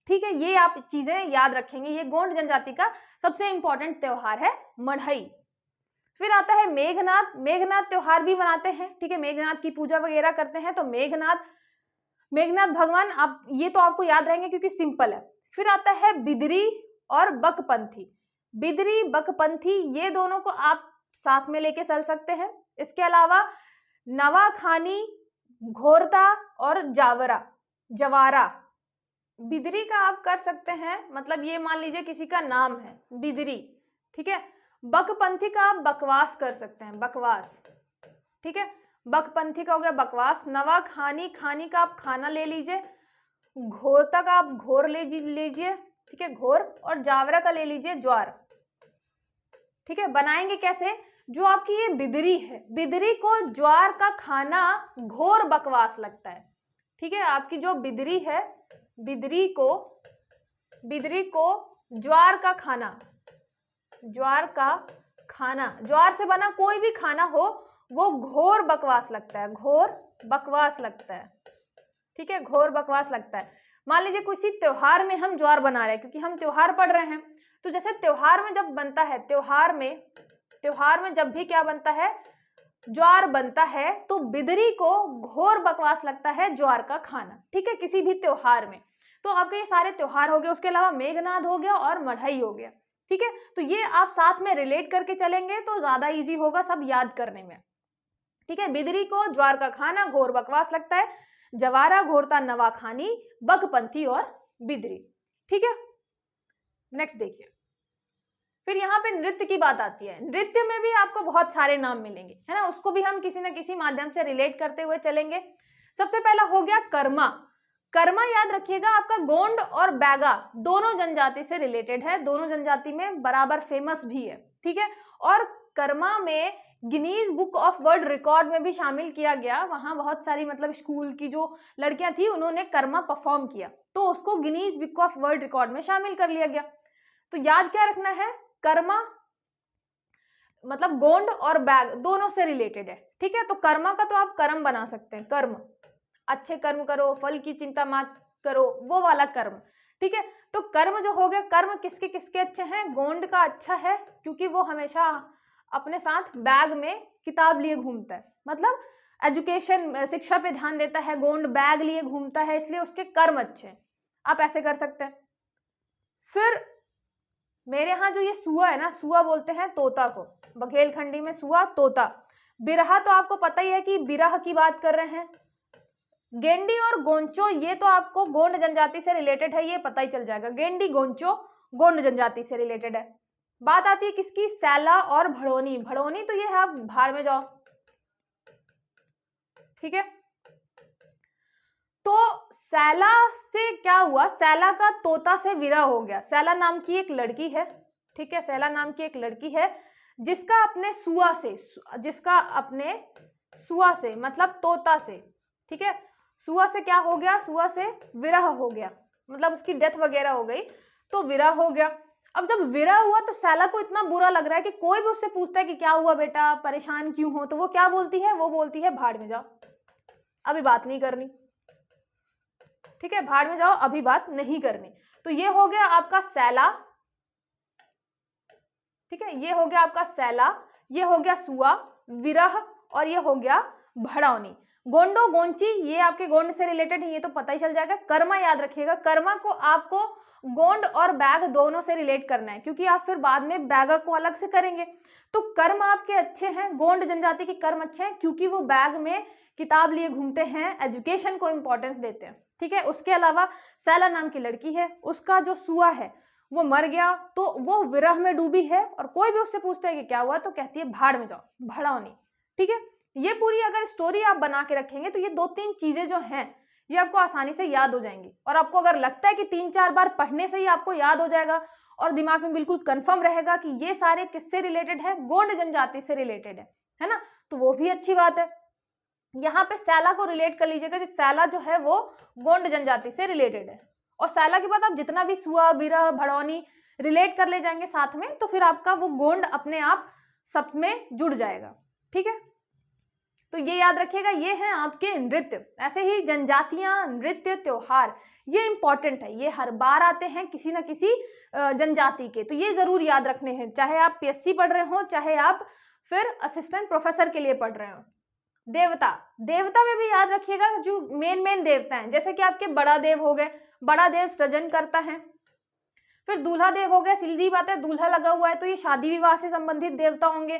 [SPEAKER 1] ठीक है, ये आप चीजें याद रखेंगे। ये गोंड जनजाति का सबसे इंपॉर्टेंट त्योहार है मढ़ई। फिर आता है मेघनाद, मेघनाद त्योहार भी मनाते हैं, ठीक है, मेघनाद की पूजा वगैरह करते हैं। तो मेघनाद भगवान, आप ये तो आपको याद रहेंगे क्योंकि सिंपल है। फिर आता है बिदरी और बकपंथी, बिदरी बकपंथी ये दोनों को आप साथ में लेके चल सकते हैं। इसके अलावा नवाखानी, घोरता और जवारा, बिदरी का आप कर सकते हैं, मतलब ये मान लीजिए किसी का नाम है बिदरी, ठीक है। बकपंथी का आप बकवास कर सकते हैं, बकवास, ठीक है, बकपंथी का हो गया बकवास। नवाखानी, खानी का आप खाना ले लीजिए, घोरता का आप घोर ले लीजिए, ठीक है, घोर, और जावरा का ले लीजिए ज्वार, ठीक है। बनाएंगे कैसे, जो आपकी ये बिदरी है, बिदरी को ज्वार का खाना घोर बकवास लगता है, ठीक है। आपकी जो बिदरी है, बिदरी को ज्वार का खाना, ज्वार से बना कोई भी खाना हो वो घोर बकवास लगता है, घोर बकवास लगता है, ठीक है, घोर बकवास लगता है। मान लीजिए किसी त्योहार में हम ज्वार बना रहे हैं, क्योंकि हम त्योहार पढ़ रहे हैं, तो जैसे त्योहार में जब बनता है, त्योहार में जब भी क्या बनता है, ज्वार बनता है, तो बिदरी को घोर बकवास लगता है ज्वार का खाना, ठीक है, किसी भी त्योहार में। तो आपके ये सारे त्योहार हो गए, उसके अलावा मेघनाद हो गया और मढ़ई हो गया, ठीक है। तो ये आप साथ में रिलेट करके चलेंगे तो ज्यादा इजी होगा सब याद करने में, ठीक है। बिदरी को ज्वार का खाना घोर बकवास लगता है, जवारा, घोरता, नवाखानी, बकपंथी और बिदरी, ठीक है। नेक्स्ट देखिए, फिर यहाँ पे नृत्य की बात आती है। नृत्य में भी आपको बहुत सारे नाम मिलेंगे, है ना, उसको भी हम किसी न किसी माध्यम से रिलेट करते हुए चलेंगे। सबसे पहला हो गया कर्मा। कर्मा याद रखिएगा आपका गोंड और बैगा दोनों जनजाति से रिलेटेड है, दोनों जनजाति में बराबर फेमस भी है, ठीक है। और कर्मा में Guinness book of world record में भी शामिल किया गया, वहां बहुत सारी मतलब स्कूल की जो लड़कियां थी उन्होंने कर्मा परफॉर्म किया, तो उसको Guinness book of world record में शामिल कर लिया गया। तो याद क्या रखना है, कर्मा मतलब गोंड और बैग दोनों से रिलेटेड है, ठीक है। तो कर्मा का तो आप कर्म बना सकते हैं, कर्म, अच्छे कर्म करो, फल की चिंता मत करो, वो वाला कर्म, ठीक है। तो कर्म जो हो गया, कर्म किसके किसके अच्छे हैं, गोंड का अच्छा है क्योंकि वो हमेशा अपने साथ बैग में किताब लिए घूमता है, मतलब एजुकेशन शिक्षा पे ध्यान देता है, गोंड बैग लिए घूमता है, इसलिए उसके कर्म अच्छे हैं, आप ऐसे कर सकते हैं। फिर मेरे यहाँ जो ये सुआ है ना, सुआ बोलते हैं तोता को, बघेलखंडी में सुआ, तोता। बिरहा तो आपको पता ही है कि बिरह की बात कर रहे हैं। गेंडी और गोंचो ये तो आपको गोंड जनजाति से रिलेटेड है, ये पता ही चल जाएगा, गेंडी गोंचो गोंड जनजाति से रिलेटेड है। बात आती है किसकी, सैला और भड़ोनी। भड़ोनी तो ये है, आप भाड़ में जाओ, ठीक है। तो सैला से क्या हुआ, सैला का तोता से विरह हो गया। सैला नाम की एक लड़की है, ठीक है, सैला नाम की एक लड़की है जिसका अपने सुआ से मतलब तोता से, ठीक है, सुआ से क्या हो गया, सुआ से विरह हो गया, मतलब उसकी डेथ वगैरह हो गई, तो विरह हो गया। अब जब विरह हुआ तो सैला को इतना बुरा लग रहा है कि कोई भी उससे पूछता है कि क्या हुआ बेटा, परेशान क्यों हो, तो वो क्या बोलती है, वो बोलती है भाड़ में जाओ, अभी बात नहीं करनी, ठीक है, भाड़ में जाओ, अभी बात नहीं करनी। तो ये हो गया आपका सैला, ठीक है, ये हो गया आपका सैला, ये हो गया सुआ, विरह, और ये हो गया भड़ौनी। गोंडो गोंची ये आपके गोंड से रिलेटेड है, ये तो पता ही चल जाएगा। कर्मा याद रखिएगा, कर्मा को आपको गोंड और बैग दोनों से रिलेट करना है, क्योंकि आप फिर बाद में बैग को अलग से करेंगे। तो कर्म आपके अच्छे हैं, गोंड जनजाति के कर्म अच्छे हैं क्योंकि वो बैग में किताब लिए घूमते हैं, एजुकेशन को इंपॉर्टेंस देते हैं, ठीक है। उसके अलावा सैला नाम की लड़की है, उसका जो सुआ है वो मर गया, तो वो विरह में डूबी है, और कोई भी उससे पूछता है कि क्या हुआ तो कहती है भाड़ में जाओ, भड़ौनी, ठीक है। ये पूरी अगर स्टोरी आप बना के रखेंगे तो ये 2-3 चीजें जो हैं ये आपको आसानी से याद हो जाएंगी। और आपको अगर लगता है कि 3-4 बार पढ़ने से ही आपको याद हो जाएगा और दिमाग में बिल्कुल कंफर्म रहेगा कि ये सारे किससे रिलेटेड है, गोंड जनजाति से रिलेटेड है ना, तो वो भी अच्छी बात है। यहाँ पे सैला को रिलेट कर लीजिएगा, सैला जो है वो गोंड जनजाति से रिलेटेड है। और सैला के बाद आप जितना भी सुआ, बिरह, भड़ौनी रिलेट कर ले जाएंगे साथ में, तो फिर आपका वो गोंड अपने आप सब में जुड़ जाएगा। ठीक है, तो ये याद रखिएगा, ये हैं आपके नृत्य। ऐसे ही जनजातियां, नृत्य, त्योहार, ये इंपॉर्टेंट है, ये हर बार आते हैं किसी ना किसी जनजाति के, तो ये जरूर याद रखने हैं, चाहे आप पीएससी पढ़ रहे हो, चाहे आप फिर असिस्टेंट प्रोफेसर के लिए पढ़ रहे हो। देवता, देवता में भी याद रखिएगा जो मेन देवता हैं, जैसे कि आपके बड़ा देव हो गए, बड़ा देव सृजन करता है। फिर दूल्हा देव हो गया, सीधी बात है, दूल्हा लगा हुआ है तो ये शादी विवाह से संबंधित देवता होंगे।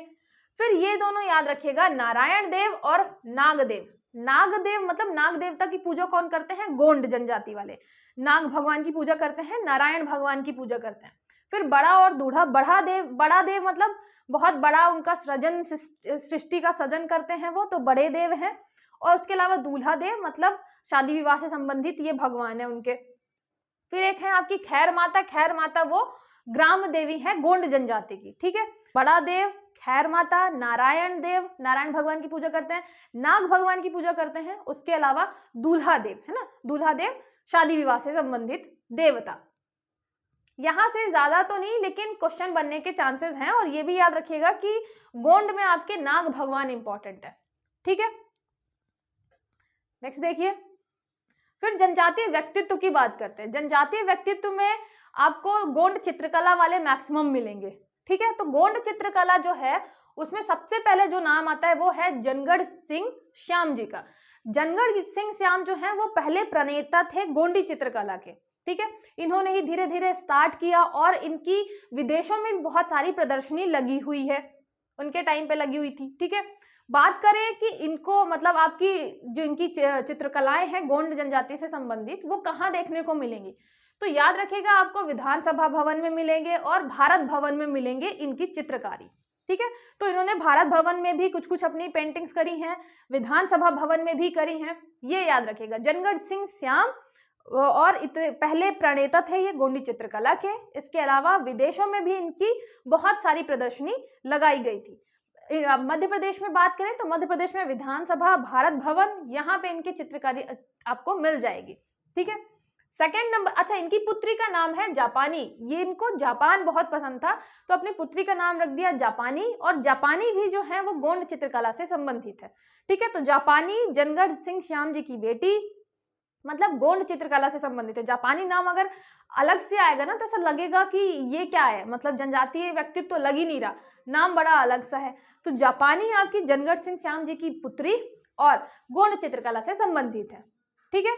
[SPEAKER 1] फिर ये दोनों याद रखिएगा, नारायण देव और नागदेव। नागदेव मतलब नाग देवता की पूजा कौन करते हैं, गोंड जनजाति वाले नाग भगवान की पूजा करते हैं, नारायण भगवान की पूजा करते हैं। फिर बड़ा और दूल्हा, बड़ा देव मतलब बहुत बड़ा, उनका सृजन, सृष्टि का सृजन करते हैं वो, तो बड़े देव हैं। और उसके अलावा दूल्हा देव मतलब शादी विवाह से संबंधित ये भगवान है उनके। फिर एक है आपकी खैर माता, खैर माता वो ग्राम देवी है गोंड जनजाति की। ठीक है, बड़ा देव, खैर माता, नारायण देव, नारायण भगवान की पूजा करते हैं, नाग भगवान की पूजा करते हैं। उसके अलावा दूल्हा देव है ना, दूल्हा देव शादी विवाह से संबंधित देवता। यहां से ज्यादा तो नहीं, लेकिन क्वेश्चन बनने के चांसेस हैं। और ये भी याद रखिएगा कि गोंड में आपके नाग भगवान इंपॉर्टेंट है। ठीक है, नेक्स्ट देखिए, फिर जनजातीय व्यक्तित्व की बात करते हैं। जनजातीय व्यक्तित्व में आपको गोंड चित्रकला वाले मैक्सिमम मिलेंगे। ठीक है, तो गोंड चित्रकला जो है उसमें सबसे पहले जो नाम आता है वो है जनगढ़ सिंह श्याम जी का। जनगढ़ सिंह श्याम जो है वो पहले प्रणेता थे गोंडी चित्रकला के। ठीक है, इन्होंने ही धीरे धीरे स्टार्ट किया और इनकी विदेशों में भी बहुत सारी प्रदर्शनी लगी हुई है, उनके टाइम पे लगी हुई थी। ठीक है, बात करें कि इनको मतलब आपकी जो इनकी चित्रकलाएं हैं गोंड जनजाति से संबंधित, वो कहाँ देखने को मिलेंगी, तो याद रखिएगा आपको विधानसभा भवन में मिलेंगे और भारत भवन में मिलेंगे इनकी चित्रकारी। ठीक है, तो इन्होंने भारत भवन में भी कुछ कुछ अपनी पेंटिंग्स करी हैं, विधानसभा भवन में भी करी हैं, ये याद रखिएगा। जनगढ़ सिंह श्याम और पहले प्रणेता थे ये गोंडी चित्रकला के। इसके अलावा विदेशों में भी इनकी बहुत सारी प्रदर्शनी लगाई गई थी। मध्य प्रदेश में बात करें तो मध्य प्रदेश में विधानसभा, भारत भवन, यहाँ पे इनकी चित्रकारी आपको मिल जाएगी। ठीक है, सेकेंड नंबर, अच्छा इनकी पुत्री का नाम है जापानी। ये इनको जापान बहुत पसंद था तो अपनी पुत्री का नाम रख दिया जापानी। और जापानी भी जो है वो गोंड चित्रकला से संबंधित है। ठीक है, तो जापानी जनगढ़ सिंह श्याम जी की बेटी, मतलब गोंड चित्रकला से संबंधित है। जापानी नाम अगर अलग से आएगा ना तो ऐसा लगेगा कि ये क्या है, मतलब जनजातीय व्यक्तित्व तो लग ही नहीं रहा, नाम बड़ा अलग सा है। तो जापानी आपकी जनगढ़ सिंह श्याम जी की पुत्री और गोंड चित्रकला से संबंधित है। ठीक है,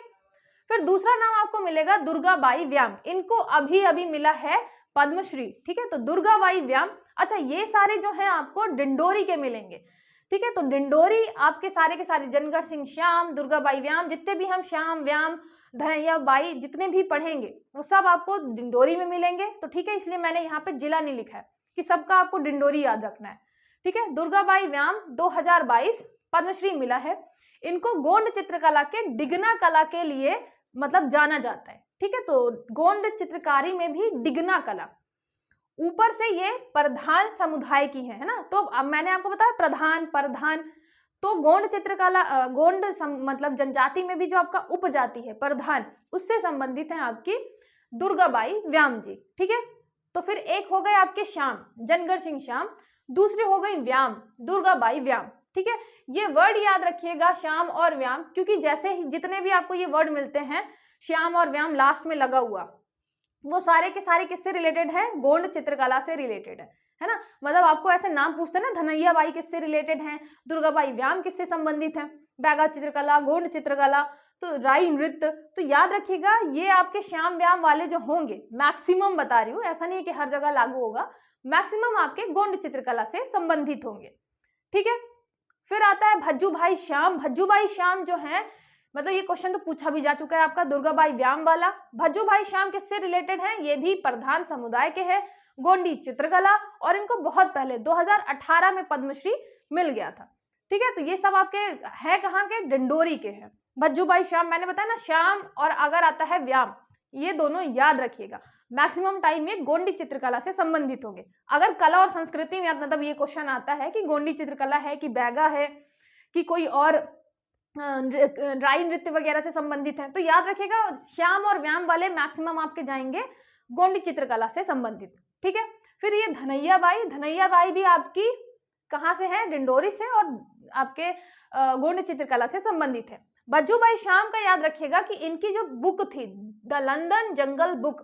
[SPEAKER 1] फिर दूसरा नाम आपको मिलेगा दुर्गाबाई व्याम। इनको अभी अभी मिला है पद्मश्री। ठीक है, तो दुर्गाबाई व्याम। अच्छा, ये सारे जो है आपको डिंडोरी के मिलेंगे। ठीक है, तो डिंडोरी आपके सारे के सारे जनगढ़ सिंह श्याम, दुर्गाबाई व्याम, जितने भी हम श्याम, व्याम, धनैया बाई जितने भी पढ़ेंगे वो सब आपको डिंडोरी में मिलेंगे। तो ठीक है, इसलिए मैंने यहाँ पे जिला नहीं लिखा है कि सबका आपको डिंडोरी याद रखना है। ठीक है, दुर्गाबाई व्याम 2022 पद्मश्री मिला है। इनको गोंड चित्रकला के डिगना कला के लिए मतलब जाना जाता है। ठीक है, तो गोंड चित्रकारी में भी डिगना कला, ऊपर से ये प्रधान समुदाय की है ना। तो अब मैंने आपको बताया प्रधान, प्रधान, तो गोंड चित्रकला गोंड मतलब जनजाति में भी जो आपका उपजाति है प्रधान, उससे संबंधित है आपकी दुर्गाबाई व्याम जी। ठीक है, तो फिर एक हो गए आपके श्याम, जनगढ़ सिंह श्याम, दूसरी हो गई व्याम, दुर्गाबाई व्याम। ठीक है, ये वर्ड याद रखिएगा श्याम और व्याम, क्योंकि जैसे ही जितने भी आपको ये वर्ड मिलते हैं श्याम और व्याम लास्ट में लगा हुआ, वो सारे के सारे किससे रिलेटेड है, गोंड चित्रकला से रिलेटेड है ना। मतलब आपको ऐसे नाम पूछते हैं ना, धनैया बाई किससे रिलेटेड है, दुर्गाबाई व्याम किससे संबंधित है, बैगा चित्रकला, गोंड चित्रकला, तो राई नृत्य। तो याद रखिएगा ये आपके श्याम व्याम वाले जो होंगे, मैक्सिमम बता रही हूँ, ऐसा नहीं है कि हर जगह लागू होगा, मैक्सिमम आपके गोंड चित्रकला से संबंधित होंगे। ठीक है, फिर आता है भज्जू भाई श्याम। भज्जू भाई श्याम जो है, मतलब ये क्वेश्चन तो पूछा भी जा चुका है आपका दुर्गाबाई व्याम वाला। भज्जू भाई श्याम किससे रिलेटेड है, ये भी प्रधान समुदाय के हैं, गोंडी चित्रकला, और इनको बहुत पहले 2018 में पद्मश्री मिल गया था। ठीक है, तो ये सब आपके है कहाँ के, डिंडोरी के हैं। भज्जूभाई श्याम, मैंने बताया ना श्याम और अगर आता है व्याम, ये दोनों याद रखिएगा। मैक्सिमम टाइम ये गोंडी चित्रकला से संबंधित होंगे। अगर कला और संस्कृति में मतलब ये क्वेश्चन आता है कि गोंडी चित्रकला है कि बैगा है कि कोई और राई नृत्य वगैरह से संबंधित है, तो याद रखिएगा श्याम और व्याम वाले मैक्सिमम आपके जाएंगे गोंडी चित्रकला से संबंधित। ठीक है, फिर ये धनैया बाई, धनैया बाई भी आपकी कहाँ से है, डिंडोरी से, और आपके गोंडी चित्रकला से संबंधित है। भज्जूभाई श्याम का याद रखिएगा कि इनकी जो बुक थी द लंदन जंगल बुक,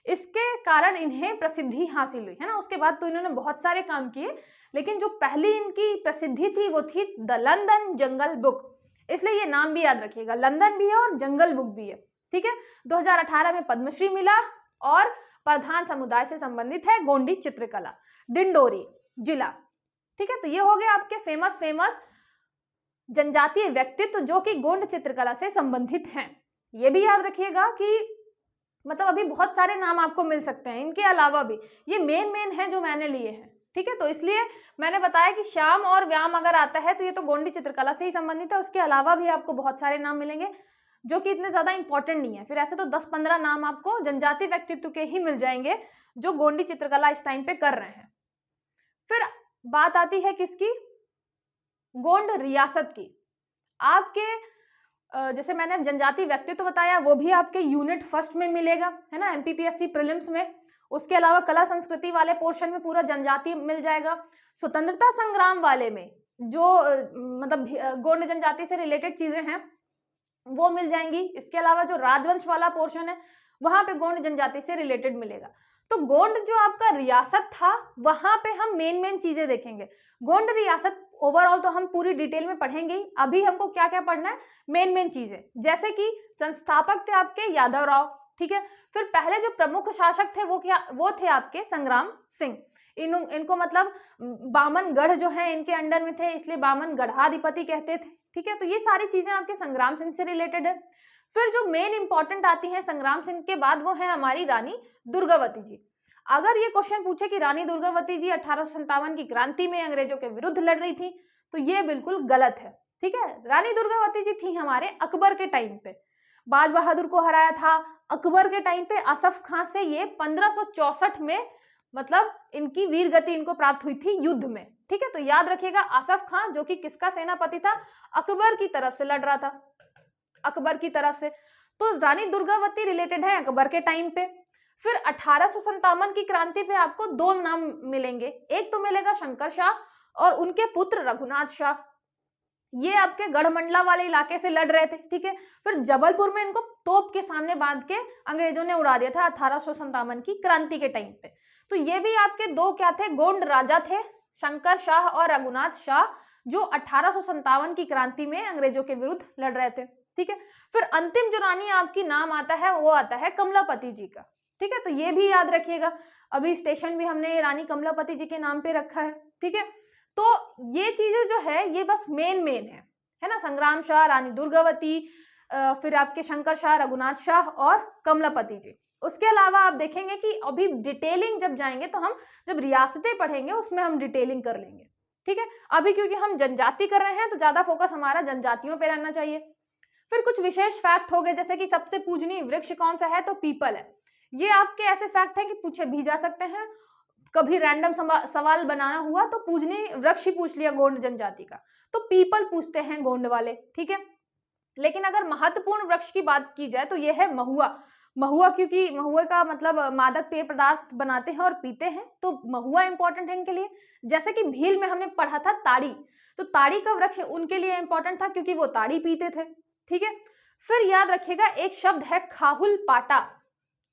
[SPEAKER 1] इसके कारण इन्हें प्रसिद्धि हासिल हुई है ना। उसके बाद तो इन्होंने बहुत सारे काम किए, लेकिन जो पहली इनकी प्रसिद्धि थी वो थी द लंदन जंगल बुक, इसलिए ये नाम भी याद रखिएगा, लंदन भी है और जंगल बुक भी है। ठीक है, 2018 में पद्मश्री मिला और प्रधान समुदाय से संबंधित है गोंडी चित्रकला, डिंडोरी जिला। ठीक है, तो ये हो गए आपके फेमस जनजातीय व्यक्तित्व जो कि गोंड चित्रकला से संबंधित हैं। ये भी याद रखिएगा कि मतलब अभी बहुत सारे नाम आपको मिल सकते हैं, इनके अलावा भी ये मेन हैं जो मैंने लिए हैं। ठीक है, तो इसलिए मैंने बताया कि श्याम और व्याम अगर आता है तो ये तो गोंडी चित्रकला से ही संबंधित है। उसके अलावा भी आपको बहुत सारे नाम मिलेंगे जो कि इतने ज्यादा इंपॉर्टेंट नहीं है। फिर ऐसे तो 10-15 नाम आपको जनजातीय व्यक्तित्व के ही मिल जाएंगे जो गोंडी चित्रकला इस टाइम पे कर रहे हैं। फिर बात आती है किसकी, गोंड रियासत की। आपके जैसे मैंने जनजातीय व्यक्तित्व बताया वो भी आपके यूनिट फर्स्ट में मिलेगा, है ना, एमपीपीएससी प्रीलिम्स में। उसके अलावा कला संस्कृति वाले पोर्शन में पूरा जनजाति मिल जाएगा। स्वतंत्रता संग्राम वाले में जो मतलब गोंड जनजाति से रिलेटेड चीजें हैं वो मिल जाएंगी। इसके अलावा जो राजवंश वाला पोर्शन है वहां पे गोंड जनजाति से रिलेटेड मिलेगा। तो गोंड जो आपका रियासत था वहां पे हम मेन चीजें देखेंगे। गोंड रियासत ओवरऑल तो हम पूरी डिटेल में पढ़ेंगे ही, अभी हमको क्या क्या पढ़ना है, मेन चीजें, जैसे कि संस्थापक थे आपके यादव राव। ठीक है, फिर पहले जो प्रमुख शासक थे वो थे आपके संग्राम सिंह। इनको मतलब बामनगढ़ जो है इनके अंडर में थे, इसलिए बामन गढ़ाधिपति कहते थे। ठीक है, तो ये सारी चीजें आपके संग्राम सिंह से रिलेटेड है। फिर जो मेन इंपॉर्टेंट आती है संग्राम सिंह के बाद वो है हमारी रानी दुर्गावती जी। अगर ये क्वेश्चन पूछे कि रानी दुर्गावती जी 1857 की क्रांति में अंग्रेजों के विरुद्ध लड़ रही थी, तो ये बिल्कुल गलत है। ठीक है, रानी दुर्गावती जी थी हमारे अकबर के टाइम पे, बाज बहादुर को हराया था अकबर के टाइम पे। असफ खां से ये 1564 में मतलब इनकी वीर गति इनको प्राप्त हुई थी युद्ध में। ठीक है, तो याद रखिएगा आसफ खां जो कि किसका सेनापति था, अकबर की तरफ से लड़ रहा था, अकबर की तरफ से। तो रानी दुर्गावती रिलेटेड है अकबर के टाइम पे। फिर 1857 की क्रांति पे आपको दो नाम मिलेंगे, एक तो मिलेगा शंकर शाह और उनके पुत्र रघुनाथ शाह। ये आपके गढ़मंडला वाले इलाके से लड़ रहे थे। ठीक है, फिर जबलपुर में इनको तोप के सामने बांध के अंग्रेजों ने उड़ा दिया था 1857 की क्रांति के टाइम पे। तो ये भी आपके दो क्या थे, गोंड राजा थे, शंकर शाह और रघुनाथ शाह, जो 1857 की क्रांति में अंग्रेजों के विरुद्ध लड़ रहे थे। ठीक है, फिर अंतिम जो रानी आपकी नाम आता है वो आता है कमलापति जी का। ठीक है, तो ये भी याद रखिएगा, अभी स्टेशन भी हमने रानी कमलापति जी के नाम पे रखा है। ठीक है, तो ये चीजें जो है ये बस मेन है ना, संग्राम शाह, रानी दुर्गावती, फिर आपके शंकर शाह, रघुनाथ शाह और कमलापति जी। उसके अलावा आप देखेंगे कि अभी डिटेलिंग जब जाएंगे तो हम जब रियासतें पढ़ेंगे उसमें हम डिटेलिंग कर लेंगे। ठीक है, अभी क्योंकि हम जनजाति कर रहे हैं तो ज्यादा फोकस हमारा जनजातियों पे रहना चाहिए। फिर कुछ विशेष फैक्ट हो गए, जैसे कि सबसे पूजनीय वृक्ष कौन सा है, तो पीपल है। ये आपके ऐसे फैक्ट है कि पूछे भी जा सकते हैं, कभी रैंडम सवाल बनाना हुआ तो पूजनीय वृक्ष ही पूछ लिया गोंड जनजाति का, तो पीपल पूछते हैं गोंड वाले। ठीक है, लेकिन अगर महत्वपूर्ण वृक्ष की बात की जाए तो यह है महुआ। महुआ क्योंकि महुए का मतलब मादक पेय पदार्थ बनाते हैं और पीते हैं, तो महुआ इंपॉर्टेंट है इनके लिए। जैसे कि भील में हमने पढ़ा था ताड़ी, तो ताड़ी का वृक्ष उनके लिए इंपॉर्टेंट था क्योंकि वो ताड़ी पीते थे। ठीक है, फिर याद रखिएगा एक शब्द है खाहुल पाटा।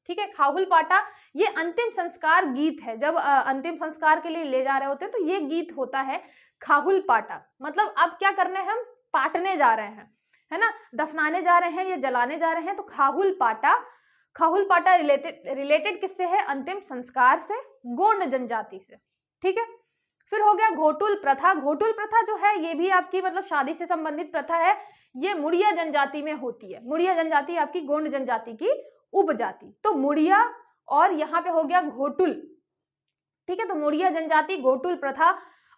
[SPEAKER 1] ठीक है, खाहुल पाटा ये अंतिम संस्कार गीत है, जब अंतिम संस्कार के लिए ले जा रहे होते हैं तो ये गीत होता है खाहुल पाटा। मतलब अब क्या करने हैं, हम पाटने जा रहे हैं, है ना, दफनाने जा रहे हैं या जलाने जा रहे हैं, तो खाहुल पाटा रिलेटेड किससे है, अंतिम संस्कार से, गोंड जनजाति से। ठीक है, फिर हो गया घोटुल प्रथा। घोटुल प्रथा जो है ये भी आपकी मतलब शादी से संबंधित प्रथा है, ये मुड़िया जनजाति में होती है। मुड़िया जनजाति आपकी गोंड जनजाति की उपजाति, तो मुड़िया और यहाँ पे हो गया घोटुल। ठीक है, तो मुड़िया जनजाति, घोटुल प्रथा।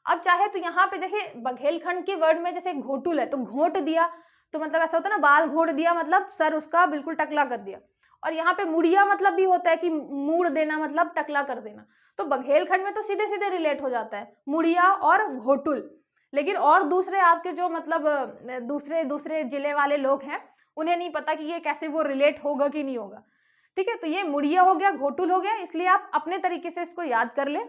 [SPEAKER 1] अब चाहे तो यहाँ पे देखिए बघेलखंड के वर्ड में जैसे घोटुल है तो घोट दिया, तो मतलब ऐसा होता है ना, बाल घोड़ दिया मतलब सर उसका बिल्कुल टकला कर दिया। और यहाँ पे मुड़िया मतलब भी होता है कि मूड़ देना मतलब टकला कर देना। तो बघेलखंड में तो सीधे सीधे रिलेट हो जाता है मुड़िया और घोटुल। लेकिन और दूसरे आपके जो मतलब दूसरे दूसरे जिले वाले लोग हैं, उन्हें नहीं पता कि ये कैसे वो रिलेट होगा कि नहीं होगा। ठीक है, तो ये मुड़िया हो गया, घोटुल हो गया, इसलिए आप अपने तरीके से इसको याद कर लें।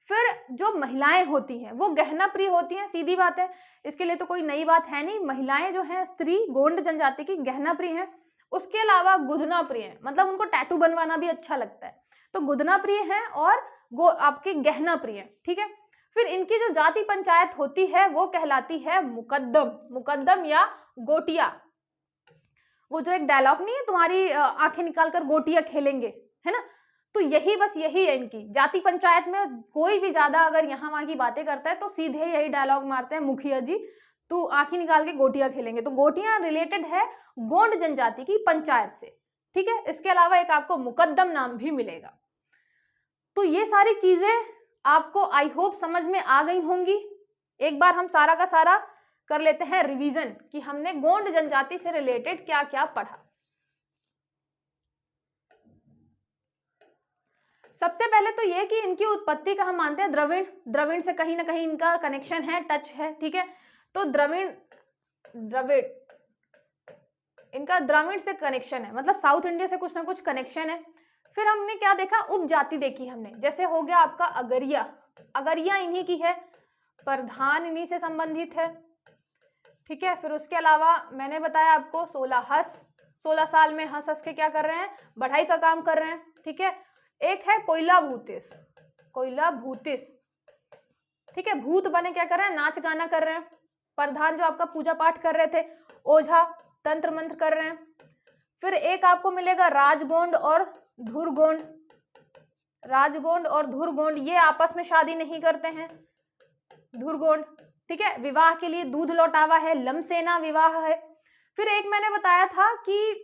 [SPEAKER 1] फिर जो महिलाएं होती हैं वो गहना प्रिय होती हैं, सीधी बात है, इसके लिए तो कोई नई बात है नहीं। महिलाएं जो हैं, स्त्री गोंड जनजाति की, गहना प्रिय हैं। उसके अलावा गुदना प्रिय हैं, मतलब उनको टैटू बनवाना भी अच्छा लगता है, तो गुदना प्रिय हैं और आपके गहना प्रिय हैं। ठीक है, फिर इनकी जो जाति पंचायत होती है वो कहलाती है मुकद्दम, मुकद्दम या गोटिया। वो जो एक डायलॉग नहीं है, तुम्हारी आंखें निकाल कर गोटियां खेलेंगे, है ना, तो यही बस यही है इनकी जाति पंचायत में। कोई भी ज्यादा अगर यहाँ वहां की बातें करता है तो सीधे यही डायलॉग मारते हैं, मुखिया जी तू आंखें निकाल के गोटियां खेलेंगे। तो गोटियां रिलेटेड है गोंड जनजाति की पंचायत से। ठीक है, इसके अलावा एक आपको मुकद्दम नाम भी मिलेगा। तो ये सारी चीजें आपको आई होप समझ में आ गई होंगी। एक बार हम सारा का सारा कर लेते हैं रिवीजन कि हमने गोंड जनजाति से रिलेटेड क्या क्या पढ़ा। सबसे पहले तो ये कि इनकी उत्पत्ति का हम मानते हैं द्रविड़, द्रविड़ से कहीं ना कहीं इनका कनेक्शन है, टच है। ठीक है, तो द्रविड़ इनका द्रविड़ से कनेक्शन है, मतलब साउथ इंडिया से कुछ ना कुछ कनेक्शन है। फिर हमने क्या देखा, उपजाति देखी हमने, जैसे हो गया आपका अगरिया, अगरिया इन्हीं की है, प्रधान इन्हीं से संबंधित है। ठीक है, फिर उसके अलावा मैंने बताया आपको 16 हंस, 16 साल में हंस हंस के क्या कर रहे हैं, बढ़ाई का काम कर रहे हैं। ठीक है, एक है कोयला भूतिस, कोयला भूतिस। ठीक है, भूत बने क्या कर रहे हैं, नाच गाना कर रहे हैं। प्रधान जो आपका पूजा पाठ कर रहे थे, ओझा तंत्र मंत्र कर रहे हैं। फिर एक आपको मिलेगा राजगोंड और धुरगोंड, राजगोंड और धुरगोंड, ये आपस में शादी नहीं करते हैं, धुरगोंड। ठीक है, विवाह के लिए दूध लौटावा है, लमसेना विवाह है। फिर एक मैंने बताया था कि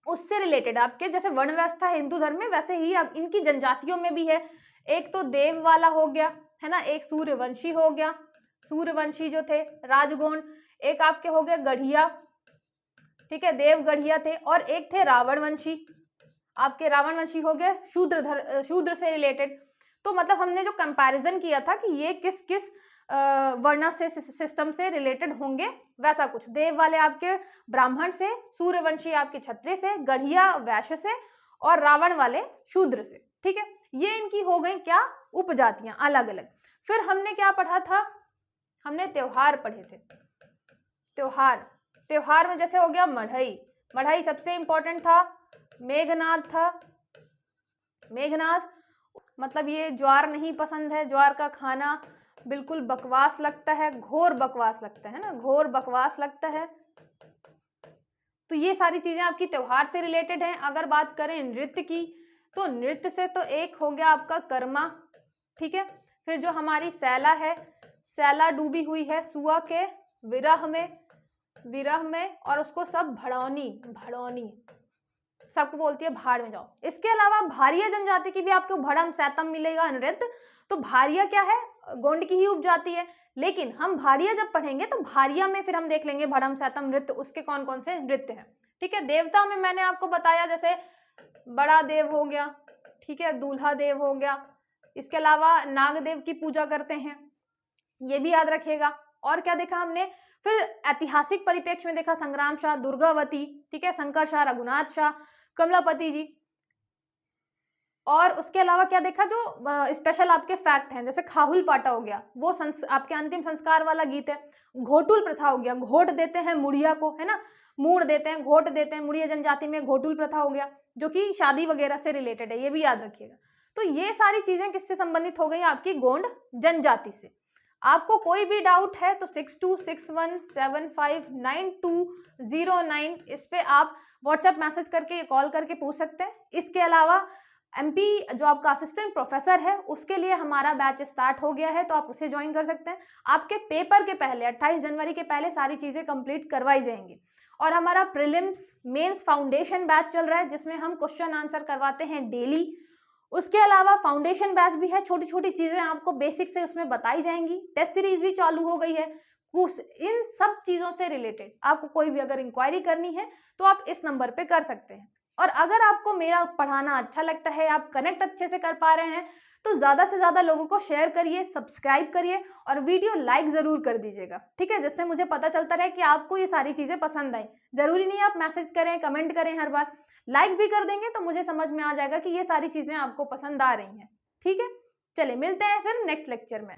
[SPEAKER 1] उससे रिलेटेड आपके जैसे वर्ण व्यवस्था है हिंदू धर्म में, वैसे ही अब इनकी जनजातियों में भी है। एक तो देव वाला हो गया, है ना, एक सूर्यवंशी हो गया, सूर्यवंशी जो थे राजगोंड, एक आपके हो गए गढ़िया। ठीक है, देव गढ़िया थे, और एक थे रावणवंशी, आपके रावणवंशी हो गए शूद्र से रिलेटेड। तो मतलब हमने जो कंपैरिजन किया था कि ये किस किस वर्ण से सिस्टम से रिलेटेड होंगे, वैसा कुछ। देव वाले आपके ब्राह्मण से, सूर्यवंशी आपके क्षत्रिय से, गढ़िया वैश्य से, और रावण वाले शूद्र से। ठीक है, ये इनकी हो गई क्या, उपजातियां अलग अलग। फिर हमने क्या पढ़ा था, हमने त्योहार पढ़े थे। त्योहार, त्योहार में जैसे हो गया मढ़ई, मढ़ई सबसे इंपॉर्टेंट था। मेघनाद था, मेघनाद मतलब ये ज्वार नहीं पसंद है, ज्वार का खाना बिल्कुल बकवास लगता है, घोर बकवास लगता है ना, घोर बकवास लगता है। तो ये सारी चीजें आपकी त्योहार से रिलेटेड हैं। अगर बात करें नृत्य की, तो नृत्य से तो एक हो गया आपका कर्मा। ठीक है, फिर जो हमारी सैला है, सैला डूबी हुई है सुआ के विरह में, विरह में, और उसको सब भड़ौनी, भड़ौनी सबको बोलती है भाड़ में जाओ। इसके अलावा भारिया जनजाति की भी आपको भड़म सैतम मिलेगा नृत्य। तो भारिया क्या है, गोंड की ही उपजाति है, लेकिन हम भारिया जब पढ़ेंगे तो भारिया में फिर हम देख लेंगे भड़म सैतम नृत्य, उसके कौन कौन से नृत्य हैं। ठीक है, देवता में मैंने आपको बताया जैसे बड़ा देव हो गया, ठीक है, दूल्हा देव हो गया, इसके अलावा नागदेव की पूजा करते हैं, ये भी याद रखिएगा। और क्या देखा हमने, फिर ऐतिहासिक परिप्रेक्ष्य में देखा संग्राम शाह, दुर्गावती, ठीक है, शंकर शाह, रघुनाथ शाह, कमलापति जी। और उसके अलावा क्या देखा, जो स्पेशल आपके फैक्ट हैं, जैसे खाहुल पाटा हो गया, वो आपके अंतिम संस्कार वाला गीत है। घोटुल प्रथा हो गया, घोट देते हैं मुड़िया को, है ना, मूड़ देते हैं, घोट देते हैं, मुड़िया जनजाति में घोटुल प्रथा हो गया, जो कि शादी वगैरह से रिलेटेड है, ये भी याद रखिएगा। तो ये सारी चीजें किससे संबंधित हो गई, आपकी गोंड जनजाति से। आपको कोई भी डाउट है तो 6261759209 इस पे आप व्हाट्सएप मैसेज करके, कॉल करके पूछ सकते हैं। इसके अलावा एमपी जो आपका असिस्टेंट प्रोफेसर है, उसके लिए हमारा बैच स्टार्ट हो गया है, तो आप उसे ज्वाइन कर सकते हैं। आपके पेपर के पहले 28 जनवरी के पहले सारी चीजें कंप्लीट करवाई जाएंगी। और हमारा प्रीलिम्स मेंस फाउंडेशन बैच चल रहा है, जिसमें हम क्वेश्चन आंसर करवाते हैं डेली। उसके अलावा फाउंडेशन बैच भी है, छोटी छोटी चीजें आपको बेसिक से उसमें बताई जाएंगी। टेस्ट सीरीज भी चालू हो गई है, इन सब चीजों से रिलेटेड आपको कोई भी अगर इंक्वायरी करनी है तो आप इस नंबर पे कर सकते हैं। और अगर आपको मेरा पढ़ाना अच्छा लगता है, आप कनेक्ट अच्छे से कर पा रहे हैं, तो ज्यादा से ज्यादा लोगों को शेयर करिए, सब्सक्राइब करिए और वीडियो लाइक जरूर कर दीजिएगा, ठीक है, जिससे मुझे पता चलता रहे कि आपको ये सारी चीजें पसंद आई। जरूरी नहीं आप मैसेज करें, कमेंट करें, हर बार लाइक भी कर देंगे तो मुझे समझ में आ जाएगा कि ये सारी चीजें आपको पसंद आ रही हैं। ठीक है, चलिए मिलते हैं फिर नेक्स्ट लेक्चर में।